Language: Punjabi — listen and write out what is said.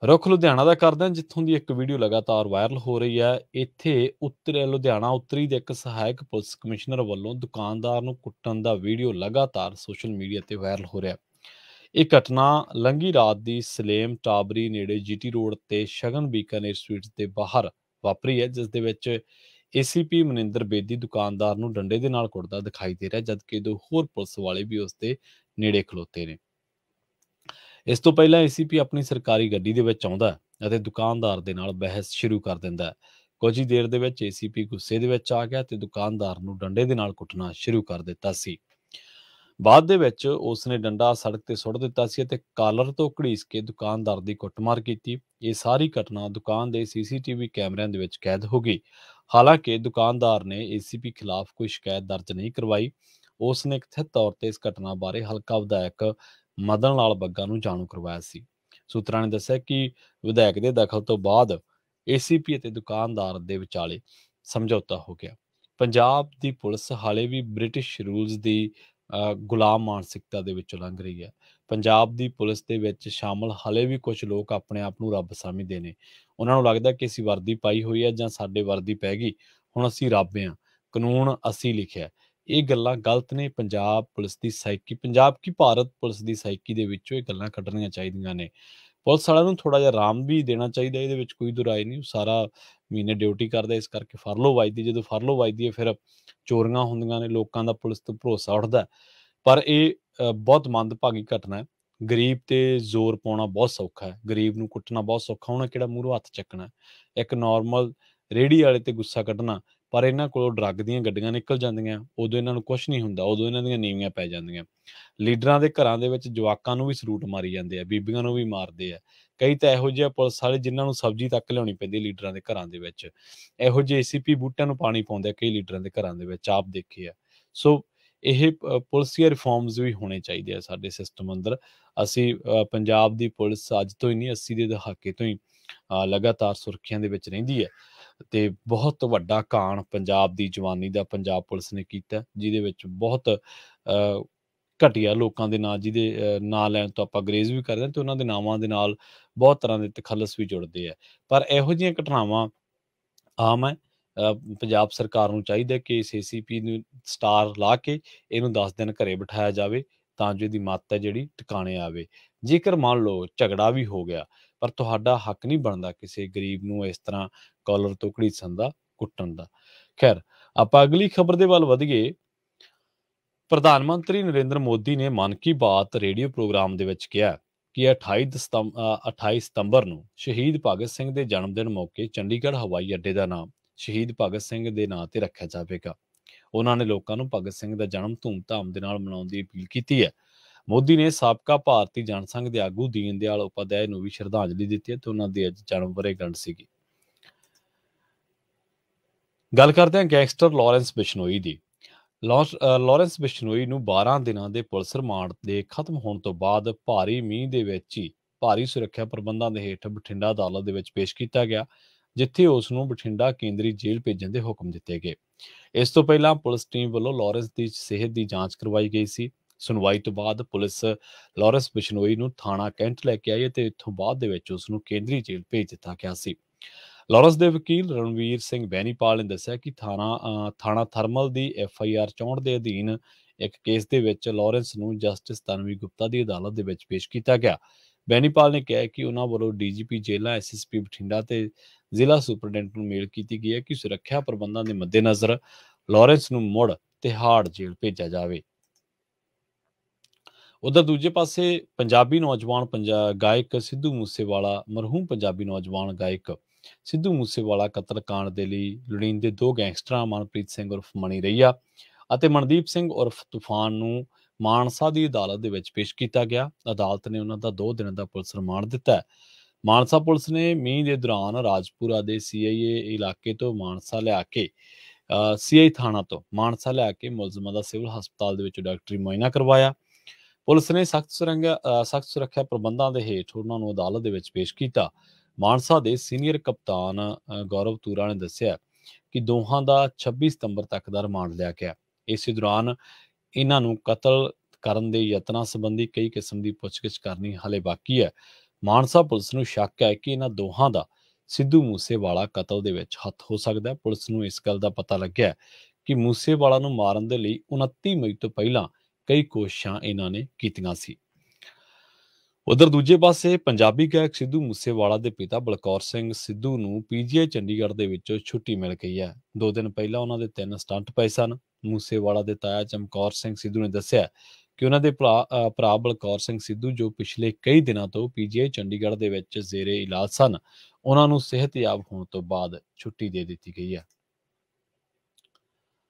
ਰੁੱਖ ਲੁਧਿਆਣਾ ਦਾ ਕਰਦੇ ਹਾਂ, ਜਿੱਥੋਂ ਦੀ ਇੱਕ ਵੀਡੀਓ ਲਗਾਤਾਰ ਵਾਇਰਲ ਹੋ ਰਹੀ ਹੈ। ਇੱਥੇ ਲੁਧਿਆਣਾ ਉੱਤਰੀ ਦੇ ਇੱਕ ਸਹਾਇਕ ਪੁਲਿਸ ਕਮਿਸ਼ਨਰ ਵੱਲੋਂ ਦੁਕਾਨਦਾਰ ਨੂੰ ਕੁੱਟਣ ਦਾ ਵੀਡੀਓ ਲਗਾਤਾਰ ਸੋਸ਼ਲ ਮੀਡੀਆ ਤੇ ਵਾਇਰਲ ਹੋ ਰਿਹਾ। ਇਹ ਘਟਨਾ ਲੰਘੀ ਰਾਤ ਦੀ ਸਲੇਮ ਟਾਬਰੀ ਨੇੜੇ ਜੀਟੀ ਰੋਡ ਤੇ ਸ਼ਗਨ ਬੀਕਾਨੇਰ ਸਵੀਟਸ ਦੇ ਬਾਹਰ ਵਾਪਰੀ ਹੈ, ਜਿਸ ਦੇ ਵਿੱਚ ਏਸੀਪੀ ਮਨਿੰਦਰ ਬੇਦੀ ਦੁਕਾਨਦਾਰ ਨੂੰ ਡੰਡੇ ਦੇ ਨਾਲ ਕੁੱਟਦਾ ਦਿਖਾਈ ਦੇ ਰਿਹਾ, ਜਦਕਿ ਦੋ ਹੋਰ ਪੁਲਿਸ ਵਾਲੇ ਵੀ ਉਸ ਦੇ ਨੇੜੇ ਖਲੋਤੇ ਨੇ। ਇਸ ਤੋਂ ਪਹਿਲਾਂ ਏਸੀਪੀ ਆਪਣੀ ਸਰਕਾਰੀ ਗੱਡੀ ਦੇ ਵਿੱਚ ਆਉਂਦਾ ਹੈ ਅਤੇ ਦੁਕਾਨਦਾਰ ਦੇ ਨਾਲ ਬਹਿਸ ਸ਼ੁਰੂ ਕਰ ਦਿੰਦਾ ਹੈ। ਕੁਝ ਹੀ ਦੇਰ ਦੇ ਵਿੱਚ ਏਸੀਪੀ ਗੁੱਸੇ ਦੇ ਵਿੱਚ ਆ ਗਿਆ ਤੇ ਦੁਕਾਨਦਾਰ ਨੂੰ ਡੰਡੇ ਦੇ ਨਾਲ ਕੁੱਟਣਾ ਸ਼ੁਰੂ ਕਰ ਦਿੱਤਾ ਸੀ। ਬਾਅਦ ਦੇ ਵਿੱਚ ਉਸ ਨੇ ਡੰਡਾ ਸੜਕ ਤੇ ਸੁੱਟ ਦਿੱਤਾ ਸੀ ਅਤੇ ਕਾਲਰ ਤੋਂ ਘੜੀਸ ਕੇ ਦੁਕਾਨਦਾਰ ਦੀ ਕੁੱਟਮਾਰ ਕੀਤੀ। ਇਹ ਸਾਰੀ ਘਟਨਾ ਦੁਕਾਨ ਦੇ ਸੀਸੀਟੀਵੀ ਕੈਮਰਿਆਂ ਦੇ ਵਿੱਚ ਕੈਦ ਹੋ ਗਈ। ਹਾਲਾਂਕਿ ਦੁਕਾਨਦਾਰ ਨੇ ਏਸੀਪੀ ਖਿਲਾਫ ਕੋਈ ਸ਼ਿਕਾਇਤ ਦਰਜ ਨਹੀਂ ਕਰਵਾਈ। ਉਸ ਨੇ ਕਥਿਤ ਤੌਰ ਤੇ ਇਸ ਘਟਨਾ ਬਾਰੇ ਹਲਕਾ ਵਿਧਾਇਕ ਮਦਨ ਲਾਲ ਬੱਗਾ ਨੂੰ ਜਾਣੂ ਕਰਵਾਇਆ ਸੀ। ਸੂਤਰਾਂ ਨੇ ਦੱਸਿਆ ਕਿ ਵਿਧਾਇਕ ਦੇ ਦਖਲ ਤੋਂ ਬਾਅਦ ਏਸੀਪੀ ਅਤੇ ਦੁਕਾਨਦਾਰ ਦੇ ਵਿਚਾਲੇ ਸਮਝੌਤਾ ਹੋ ਗਿਆ। ਪੰਜਾਬ ਦੀ ਪੁਲਿਸ ਹਾਲੇ ਵੀ ਬ੍ਰਿਟਿਸ਼ ਰੂਲਸ ਦੀ ਗੁਲਾਮ ਮਾਨਸਿਕਤਾ ਦੇ ਵਿੱਚੋਂ ਲੰਘ ਰਹੀ ਹੈ। ਪੰਜਾਬ ਦੀ ਪੁਲਿਸ ਦੇ ਵਿੱਚ ਸ਼ਾਮਲ ਹਾਲੇ ਵੀ ਕੁਝ ਲੋਕ ਆਪਣੇ ਆਪ ਨੂੰ ਰੱਬ ਸਮਝਦੇ ਨੇ। ਉਹਨਾਂ ਨੂੰ ਲੱਗਦਾ ਕਿ ਅਸੀਂ ਵਰਦੀ ਪਾਈ ਹੋਈ ਹੈ ਜਾਂ ਸਾਡੇ ਵਰਦੀ ਪੈ ਗਈ, ਹੁਣ ਅਸੀਂ ਰੱਬ ਹਾਂ, ਕਾਨੂੰਨ ਅਸੀਂ ਲਿਖਿਆ। ਇਹ ਗੱਲਾਂ ਗਲਤ ਨੇ। ਪੰਜਾਬ ਪੁਲਿਸ ਦੀ ਸਾਈਕੀ, ਪੰਜਾਬ ਕੀ ਭਾਰਤ ਪੁਲਿਸ ਦੀ ਸਾਈਕੀ ਦੇ ਵਿੱਚੋਂ ਇਹ ਗੱਲਾਂ ਕੱਢਣੀਆਂ ਚਾਹੀਦੀਆਂ ਨੇ। ਪੁਲਿਸ ਵਾਲਿਆਂ ਨੂੰ ਥੋੜ੍ਹਾ ਜਿਹਾ ਆਰਾਮ ਵੀ ਦੇਣਾ ਚਾਹੀਦਾ, ਇਹਦੇ ਵਿੱਚ ਕੋਈ ਦੁਰਾਏ ਨਹੀਂ। ਸਾਰਾ ਮਹੀਨੇ ਡਿਊਟੀ ਕਰਦਾ, ਇਸ ਕਰਕੇ ਫਰਲੋ ਵੱਜਦੀ। ਜਦੋਂ ਫਰਲੋ ਵੱਜਦੀ ਹੈ ਫਿਰ ਚੋਰੀਆਂ ਹੁੰਦੀਆਂ ਨੇ, ਲੋਕਾਂ ਦਾ ਪੁਲਿਸ ਤੋਂ ਭਰੋਸਾ ਉੱਠਦਾ। ਪਰ ਇਹ ਬਹੁਤ ਮੰਦਭਾਗੀ ਘਟਨਾ ਹੈ। ਗਰੀਬ ਤੇ ਜ਼ੋਰ ਪਾਉਣਾ ਬਹੁਤ ਸੌਖਾ ਹੈ, ਗਰੀਬ ਨੂੰ ਕੁੱਟਣਾ ਬਹੁਤ ਸੌਖਾ। ਉਹਨੇ ਕਿਹੜਾ ਮੂਹਰੋਂ ਹੱਥ ਚੱਕਣਾ, ਇੱਕ ਨੋਰਮਲ ਰੇਹੜੀ ਵਾਲੇ ਤੇ ਗੁੱਸਾ ਕੱਢਣਾ। ਪਰ ਇਹਨਾਂ ਕੋਲੋਂ ਡਰੱਗ ਦੀਆਂ ਗੱਡੀਆਂ ਨਿਕਲ ਜਾਂਦੀਆਂ, ਉਦੋਂ ਇਹਨਾਂ ਨੂੰ ਕੁਛ ਨਹੀਂ ਹੁੰਦਾ, ਉਦੋਂ ਇਹਨਾਂ ਦੀਆਂ ਨੀਵੀਆਂ ਪੈ ਜਾਂਦੀਆਂ। ਲੀਡਰਾਂ ਦੇ ਘਰਾਂ ਦੇ ਵਿੱਚ ਜਵਾਕਾਂ ਨੂੰ ਵੀ ਸਲੂਟ ਮਾਰੀ ਜਾਂਦੇ ਆ, ਬੀਬੀਆਂ ਨੂੰ ਵੀ ਮਾਰਦੇ ਆ। ਕਈ ਤਾਂ ਇਹੋ ਜਿਹੇ ਪੁਲਿਸ ਵਾਲੇ ਜਿਨ੍ਹਾਂ ਨੂੰ ਸਬਜ਼ੀ ਤੱਕ ਲਿਆਉਣੀ ਪੈਂਦੀ ਲੀਡਰਾਂ ਦੇ ਘਰਾਂ ਦੇ ਵਿੱਚ। ਇਹੋ ਜਿਹੇ ਏਸੀਪੀ ਬੂਟਿਆਂ ਨੂੰ ਪਾਣੀ ਪਾਉਂਦੇ ਆ ਕਈ ਲੀਡਰਾਂ ਦੇ ਘਰਾਂ ਦੇ ਵਿੱਚ, ਆਪ ਦੇਖੇ ਆ। ਸੋ ਇਹ ਪੁਲਿਸੀਆ ਰਿਫਾਰਮਸ ਵੀ ਹੋਣੇ ਚਾਹੀਦੇ ਆ ਸਾਡੇ ਸਿਸਟਮ ਅੰਦਰ। ਅਸੀਂ ਪੰਜਾਬ ਦੀ ਪੁਲਿਸ ਅੱਜ ਤੋਂ ਹੀ ਨਹੀਂ, 80 ਦੇ ਦਹਾਕੇ ਤੋਂ ਹੀ ਲਗਾਤਾਰ ਸੁਰਖੀਆਂ ਦੇ ਵਿੱਚ ਰਹਿੰਦੀ ਹੈ ਤੇ ਬਹੁਤ ਵੱਡਾ ਘਾਣ ਪੰਜਾਬ ਦੀ ਜਵਾਨੀ ਦਾ ਪੰਜਾਬ ਪੁਲਿਸ ਨੇ ਕੀਤਾ, ਜਿਹਦੇ ਵਿੱਚ ਬਹੁਤ ਘਟੀਆ ਲੋਕਾਂ ਦੇ ਨਾਂ, ਜਿਹਦੇ ਨਾਂ ਲੈਣ ਤੋਂ ਆਪਾਂ ਗਰੇਜ਼ ਵੀ ਕਰਦੇ ਹਾਂ ਤੇ ਉਹਨਾਂ ਦੇ ਨਾਵਾਂ ਦੇ ਨਾਲ ਬਹੁਤ ਤਰ੍ਹਾਂ ਦੇ ਤਖੱਲਸ ਵੀ ਜੁੜਦੇ ਆ। ਪਰ ਇਹੋ ਜਿਹੀਆਂ ਘਟਨਾਵਾਂ ਆਮ ਹੈ। ਪੰਜਾਬ ਸਰਕਾਰ ਨੂੰ ਚਾਹੀਦਾ ਕਿ ਇਸ ਏਸੀਪੀ ਨੂੰ ਸਟਾਰ ਲਾ ਕੇ ਇਹਨੂੰ 10 ਦਿਨ ਘਰੇ ਬਿਠਾਇਆ ਜਾਵੇ, ਤਾਂ ਜੋ ਇਹਦੀ ਮੱਤ ਹੈ ਜਿਹੜੀ ਟਿਕਾਣੇ ਆਵੇ। ਜੇਕਰ ਮੰਨ ਲਓ ਝਗੜਾ ਵੀ ਹੋ ਗਿਆ, ਪਰ ਤੁਹਾਡਾ ਹੱਕ ਨਹੀਂ ਬਣਦਾ ਕਿਸੇ ਗਰੀਬ ਨੂੰ ਇਸ ਤਰ੍ਹਾਂ ਕਾਲਰ ਤੋਂ ਘੜੀਸਣ ਦਾ, ਕੁੱਟਣ ਦਾ। ਖੈਰ, ਆਪਾਂ ਅਗਲੀ ਖਬਰ ਦੇ ਵੱਲ ਵਧੀਏ। ਪ੍ਰਧਾਨ ਮੰਤਰੀ ਨਰਿੰਦਰ ਮੋਦੀ ਨੇ ਮਨ ਕੀ ਬਾਤ ਰੇਡੀਓ ਪ੍ਰੋਗਰਾਮ ਦੇ ਵਿੱਚ ਕਿਹਾ ਕਿ 28 ਸਤੰਬਰ ਨੂੰ ਸ਼ਹੀਦ ਭਗਤ ਸਿੰਘ ਦੇ ਜਨਮ ਦਿਨ ਮੌਕੇ ਚੰਡੀਗੜ੍ਹ ਹਵਾਈ ਅੱਡੇ ਦਾ ਨਾਮ ਸ਼ਹੀਦ ਭਗਤ ਸਿੰਘ ਦੇ ਨਾਂ ਤੇ ਰੱਖਿਆ ਜਾਵੇਗਾ। ਉਹਨਾਂ ਨੇ ਲੋਕਾਂ ਨੂੰ ਭਗਤ ਸਿੰਘ ਦਾ ਜਨਮ ਧੂਮਧਾਮ ਦੇ ਨਾਲ ਮਨਾਉਣ ਦੀ ਅਪੀਲ ਕੀਤੀ ਹੈ। ਮੋਦੀ ਨੇ ਸਾਬਕਾ ਭਾਰਤੀ ਜਨਸੰਘ ਦੇ ਆਗੂ ਦੀਨ ਦਿਆਲ ਉਪਾਧਿਆਏ ਨੂੰ ਵੀ ਸ਼ਰਧਾਂਜਲੀ ਦਿੱਤੀ ਹੈ ਤੇ ਉਹਨਾਂ ਦੀ ਅੱਜ ਜਨਮ ਵਰ੍ਹੇਗੰਢ ਸੀਗੀ। ਗੱਲ ਕਰਦੇ ਹਾਂ ਗੈਂਗਸਟਰ ਲਾਰੈਂਸ ਬਿਸ਼ਨੋਈ ਦੀ। ਲਾਰੈਂਸ ਬਿਸ਼ਨੋਈ ਨੂੰ 12 ਦਿਨਾਂ ਦੇ ਪੁਲਿਸ ਰਿਮਾਂਡ ਦੇ ਖਤਮ ਹੋਣ ਤੋਂ ਬਾਅਦ ਭਾਰੀ ਮੀਂਹ ਦੇ ਵਿੱਚ ਹੀ ਭਾਰੀ ਸੁਰੱਖਿਆ ਪ੍ਰਬੰਧਾਂ ਦੇ ਹੇਠ ਬਠਿੰਡਾ ਅਦਾਲਤ ਦੇ ਵਿੱਚ ਪੇਸ਼ ਕੀਤਾ ਗਿਆ, ਜਿੱਥੇ ਉਸ ਨੂੰ ਬਠਿੰਡਾ ਕੇਂਦਰੀ ਜੇਲ੍ਹ ਭੇਜਣ ਦੇ ਹੁਕਮ ਦਿੱਤੇ ਗਏ। ਇਸ ਤੋਂ ਪਹਿਲਾਂ ਪੁਲਿਸ ਟੀਮ ਵੱਲੋਂ ਲਾਰੈਂਸ ਦੀ ਸਿਹਤ ਦੀ ਜਾਂਚ ਕਰਵਾਈ ਗਈ ਸੀ। ਸੁਣਵਾਈ ਤੋਂ ਬਾਅਦ ਪੁਲਿਸ ਲਾਰੈਂਸ ਬਿਸ਼ਨੋਈ ਨੂੰ ਥਾਣਾ ਕੈਂਟ ਲੈ ਕੇ ਆਈ ਅਤੇ ਇੱਥੋਂ ਬਾਅਦ ਦੇ ਵਿੱਚ ਉਸ ਨੂੰ ਕੇਂਦਰੀ ਜੇਲ੍ਹ ਭੇਜ ਦਿੱਤਾ ਗਿਆ ਸੀ। ਲਾਰੈਂਸ ਦੇ ਵਕੀਲ ਰਣਵੀਰ ਸਿੰਘ ਬੈਨੀਪਾਲ ਨੇ ਦੱਸਿਆ ਕਿ ਥਾਣਾ ਥਰਮਲ ਦੀ FIR 64 ਦੇ ਅਧੀਨ ਇੱਕ ਕੇਸ ਦੇ ਵਿੱਚ ਲਾਰੈਂਸ ਨੂੰ ਜਸਟਿਸ ਤਨਵੀ ਗੁਪਤਾ ਦੀ ਅਦਾਲਤ ਦੇ ਵਿੱਚ ਪੇਸ਼ ਕੀਤਾ ਗਿਆ। ਬੈਨੀਪਾਲ ਨੇ ਕਿਹਾ ਕਿ ਉਹਨਾਂ ਵੱਲੋਂ DGP ਜੇਲ੍ਹਾਂ, SSP ਬਠਿੰਡਾ ਤੇ ਜ਼ਿਲ੍ਹਾ ਸੁਪਰਡੈਂਟ ਨੂੰ ਮੇਲ ਕੀਤੀ ਗਈ ਹੈ ਕਿ ਸੁਰੱਖਿਆ ਪ੍ਰਬੰਧਾਂ ਦੇ ਮੱਦੇਨਜ਼ਰ ਲਾਰੈਂਸ ਨੂੰ ਮੁੜ ਤਿਹਾੜ ਜੇਲ੍ਹ ਭੇਜਿਆ ਜਾਵੇ। ਉਧਰ ਦੂਜੇ ਪਾਸੇ ਪੰਜਾਬੀ ਨੌਜਵਾਨ ਗਾਇਕ ਸਿੱਧੂ ਮੂਸੇਵਾਲਾ, ਮਰਹੂਮ ਪੰਜਾਬੀ ਨੌਜਵਾਨ ਗਾਇਕ ਸਿੱਧੂ ਮੂਸੇਵਾਲਾ ਕਤਲਕਾਂਡ ਦੇ ਲਈ ਲੋੜੀਂਦੇ ਦੋ ਗੈਂਗਸਟਰਾਂ ਮਨਪ੍ਰੀਤ ਸਿੰਘ ਉਰਫ ਮਣੀ ਰਈਆ ਅਤੇ ਮਨਦੀਪ ਸਿੰਘ ਉਰਫ ਤੂਫਾਨ ਨੂੰ ਮਾਨਸਾ ਦੀ ਅਦਾਲਤ ਦੇ ਵਿੱਚ ਪੇਸ਼ ਕੀਤਾ ਗਿਆ। ਅਦਾਲਤ ਨੇ ਉਹਨਾਂ ਦਾ 2 ਦਿਨਾਂ ਦਾ ਪੁਲਿਸ ਰਿਮਾਂਡ ਦਿੱਤਾ ਹੈ। ਮਾਨਸਾ ਪੁਲਿਸ ਨੇ ਮੀਂਹ ਦੇ ਦੌਰਾਨ ਰਾਜਪੁਰਾ ਦੇ CIA ਇਲਾਕੇ ਤੋਂ ਮਾਨਸਾ ਲਿਆ ਕੇ CI ਥਾਣਾ ਤੋਂ ਮਾਨਸਾ ਲਿਆ ਕੇ ਮੁਲਜ਼ਮਾਂ ਦਾ ਸਿਵਲ ਹਸਪਤਾਲ ਦੇ ਵਿੱਚ ਡਾਕਟਰੀ ਮੁਆਇਨਾ ਕਰਵਾਇਆ। ਪੁਲਿਸ ਨੇ ਸਖਤ ਸੁਰੱਖਿਆ ਪ੍ਰਬੰਧਾਂ ਦੇ ਹੇਠ ਉਹਨਾਂ ਨੂੰ ਅਦਾਲਤ ਦੇ ਵਿੱਚ ਪੇਸ਼ ਕੀਤਾ। ਮਾਨਸਾ ਦੇ ਸੀਨੀਅਰ ਕਪਤਾਨ ਗੌਰਵ ਤੂਰਾ ਨੇ ਦੱਸਿਆ ਕਿ ਦੋਹਾਂ ਦਾ 26 ਸਤੰਬਰ ਤੱਕ ਦਾ ਰਿਮਾਂਡ ਲਿਆ ਗਿਆ। ਇਸੇ ਦੌਰਾਨ ਇਹਨਾਂ ਨੂੰ ਕਤਲ ਕਰਨ ਦੇ ਯਤਨਾਂ ਸੰਬੰਧੀ ਕਈ ਕਿਸਮ ਦੀ ਪੁੱਛਗਿੱਛ ਕਰਨੀ ਹਾਲੇ ਬਾਕੀ ਹੈ। ਮਾਨਸਾ ਪੁਲਿਸ ਨੂੰ ਸ਼ੱਕ ਹੈ ਕਿ ਇਹਨਾਂ ਦੋਹਾਂ ਦਾ ਸਿੱਧੂ ਮੂਸੇਵਾਲਾ ਕਤਲ ਦੇ ਵਿੱਚ ਹੱਥ ਹੋ ਸਕਦਾ ਹੈ। ਪੁਲਿਸ ਨੂੰ ਇਸ ਗੱਲ ਦਾ ਪਤਾ ਲੱਗਿਆ ਕਿ ਮੂਸੇਵਾਲਾ ਨੂੰ ਮਾਰਨ ਦੇ ਲਈ 29 ਮਈ ਤੋਂ ਪਹਿਲਾਂ ਕਈ ਕੋਸ਼ਿਸ਼ਾਂ ਇਹਨਾਂ ਨੇ ਕੀਤੀਆਂ ਸੀ। ਉਧਰ ਦੂਜੇ ਪਾਸੇ ਪੰਜਾਬੀ ਗਾਇਕ ਸਿੱਧੂ ਮੂਸੇਵਾਲਾ ਦੇ ਪਿਤਾ ਬਲਕੌਰ ਸਿੰਘ ਸਿੱਧੂ ਨੂੰ ਪੀਜੀਆਈ ਚੰਡੀਗੜ੍ਹ ਦੇ ਵਿੱਚੋਂ ਛੁੱਟੀ ਮਿਲ ਗਈ ਹੈ। 2 ਦਿਨ ਪਹਿਲਾਂ ਉਹਨਾਂ ਦੇ 3 ਸਟੰਟ ਪਏ ਸਨ। ਮੂਸੇਵਾਲਾ ਦੇ ਤਾਇਆ ਚਮਕੌਰ ਸਿੰਘ ਸਿੱਧੂ ਨੇ ਦੱਸਿਆ ਕਿ ਉਹਨਾਂ ਦੇ ਭਰਾ ਬਲਕੌਰ ਸਿੰਘ ਸਿੱਧੂ ਜੋ ਪਿਛਲੇ ਕਈ ਦਿਨਾਂ ਤੋਂ ਪੀਜੀਆਈ ਚੰਡੀਗੜ੍ਹ ਦੇ ਵਿੱਚ ਜ਼ੇਰੇ ਇਲਾਜ ਸਨ, ਉਹਨਾਂ ਨੂੰ ਸਿਹਤਯਾਬ ਹੋਣ ਤੋਂ ਬਾਅਦ ਛੁੱਟੀ ਦੇ ਦਿੱਤੀ ਗਈ ਹੈ।